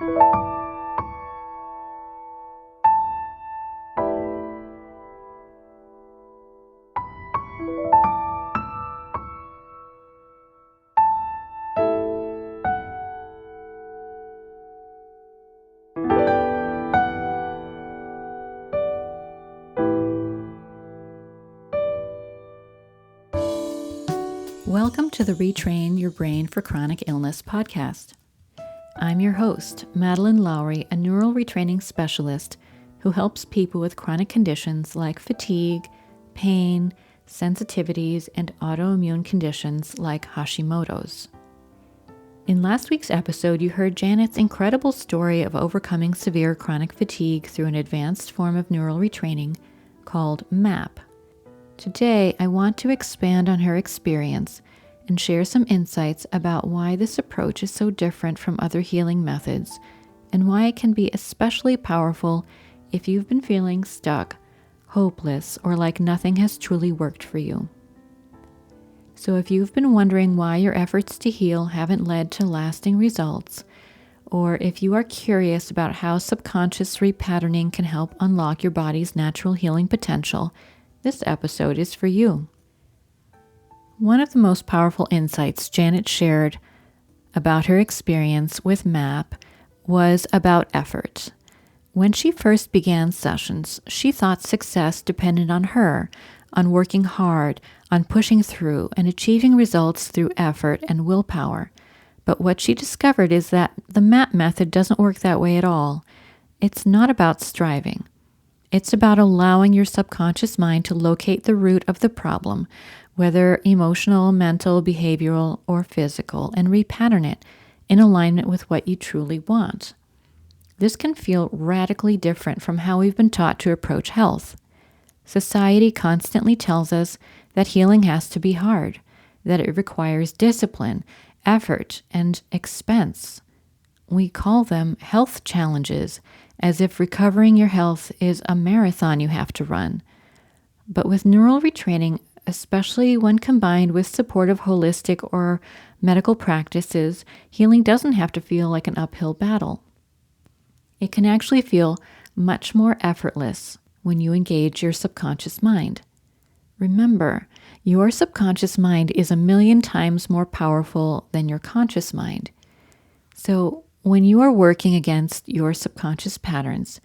Welcome to the Retrain Your Brain for Chronic Illness podcast. I'm your host, Madeleine, a neural retraining specialist who helps people with chronic conditions like fatigue, pain, sensitivities, and autoimmune conditions like Hashimoto's. In last week's episode, you heard Janet's incredible story of overcoming severe chronic fatigue through an advanced form of neural retraining called MAP. Today, I want to expand on her experience and share some insights about why this approach is so different from other healing methods and why it can be especially powerful if you've been feeling stuck, hopeless, or like nothing has truly worked for you. So if you've been wondering why your efforts to heal haven't led to lasting results, or if you are curious about how subconscious repatterning can help unlock your body's natural healing potential, this episode is for you. One of the most powerful insights Janet shared about her experience with MAP was about effort. When she first began sessions, she thought success depended on her, on working hard, on pushing through, and achieving results through effort and willpower. But what she discovered is that the MAP method doesn't work that way at all. It's not about striving. It's about allowing your subconscious mind to locate the root of the problem, whether emotional, mental, behavioral, or physical, and repattern it in alignment with what you truly want. This can feel radically different from how we've been taught to approach health. Society constantly tells us that healing has to be hard, that it requires discipline, effort, and expense. We call them health challenges, as if recovering your health is a marathon you have to run. But with neural retraining, especially when combined with supportive holistic or medical practices, healing doesn't have to feel like an uphill battle. It can actually feel much more effortless when you engage your subconscious mind. Remember, your subconscious mind is 1,000,000 times more powerful than your conscious mind. So when you are working against your subconscious patterns,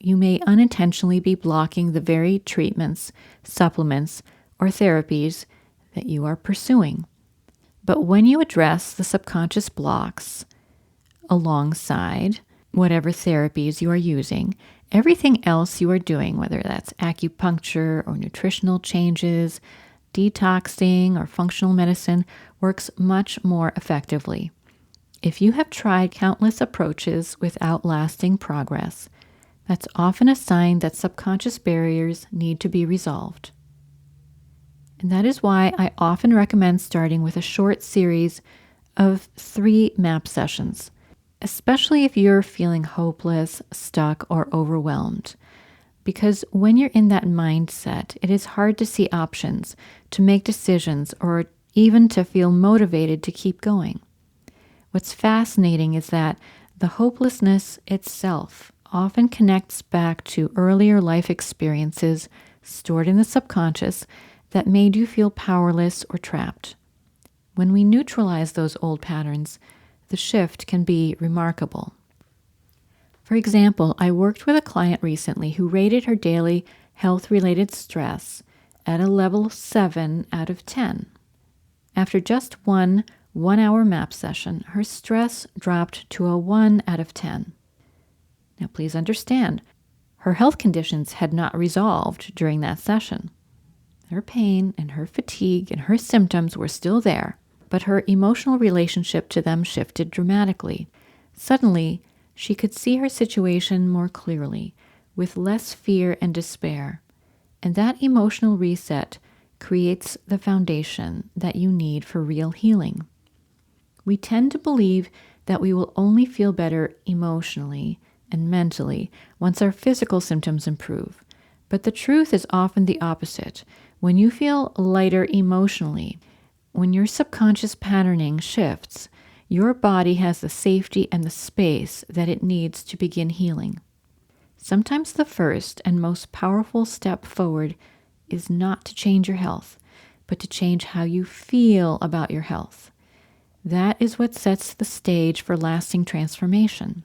you may unintentionally be blocking the very treatments, supplements, or therapies that you are pursuing. But when you address the subconscious blocks alongside whatever therapies you are using, everything else you are doing, whether that's acupuncture or nutritional changes, detoxing or functional medicine, works much more effectively. If you have tried countless approaches without lasting progress, that's often a sign that subconscious barriers need to be resolved. And that is why I often recommend starting with a short series of 3 MAP sessions, especially if you're feeling hopeless, stuck, or overwhelmed. Because when you're in that mindset, it is hard to see options, to make decisions, or even to feel motivated to keep going. What's fascinating is that the hopelessness itself often connects back to earlier life experiences stored in the subconscious that made you feel powerless or trapped. When we neutralize those old patterns, the shift can be remarkable. For example, I worked with a client recently who rated her daily health-related stress at a level 7 out of 10. After just one 1-hour MAP session, her stress dropped to a 1 out of 10. Now, please understand, her health conditions had not resolved during that session. Her pain and her fatigue and her symptoms were still there, but her emotional relationship to them shifted dramatically. Suddenly, she could see her situation more clearly, with less fear and despair. And that emotional reset creates the foundation that you need for real healing. We tend to believe that we will only feel better emotionally and mentally once our physical symptoms improve. But the truth is often the opposite. When you feel lighter emotionally, when your subconscious patterning shifts, your body has the safety and the space that it needs to begin healing. Sometimes the first and most powerful step forward is not to change your health, but to change how you feel about your health. That is what sets the stage for lasting transformation.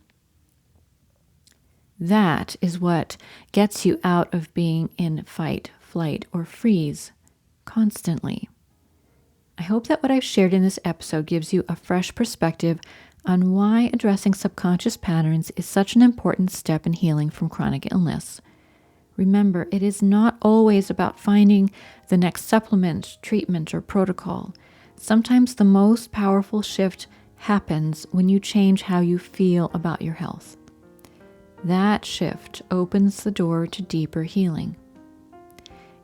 That is what gets you out of being in fight, flight, or freeze constantly. I hope that what I've shared in this episode gives you a fresh perspective on why addressing subconscious patterns is such an important step in healing from chronic illness. Remember, it is not always about finding the next supplement, treatment, or protocol. Sometimes the most powerful shift happens when you change how you feel about your health. That shift opens the door to deeper healing.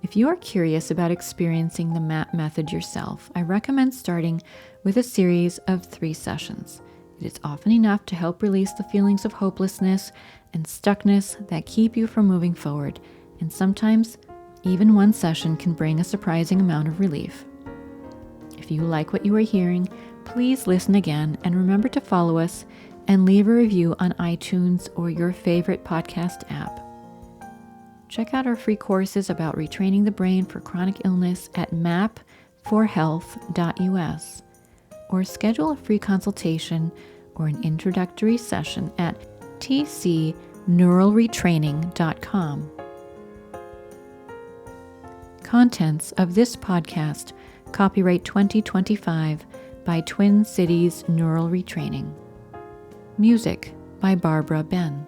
If you are curious about experiencing the MAP method yourself, I recommend starting with a series of 3 sessions. It is often enough to help release the feelings of hopelessness and stuckness that keep you from moving forward, and sometimes even one session can bring a surprising amount of relief. If you like what you are hearing, please listen again and remember to follow us and leave a review on iTunes or your favorite podcast app. Check out our free courses about retraining the brain for chronic illness at mapforhealth.us, or schedule a free consultation or an introductory session at tcneuralretraining.com. Contents of this podcast, copyright 2025 by Twin Cities Neural Retraining. Music by Barbara Ben.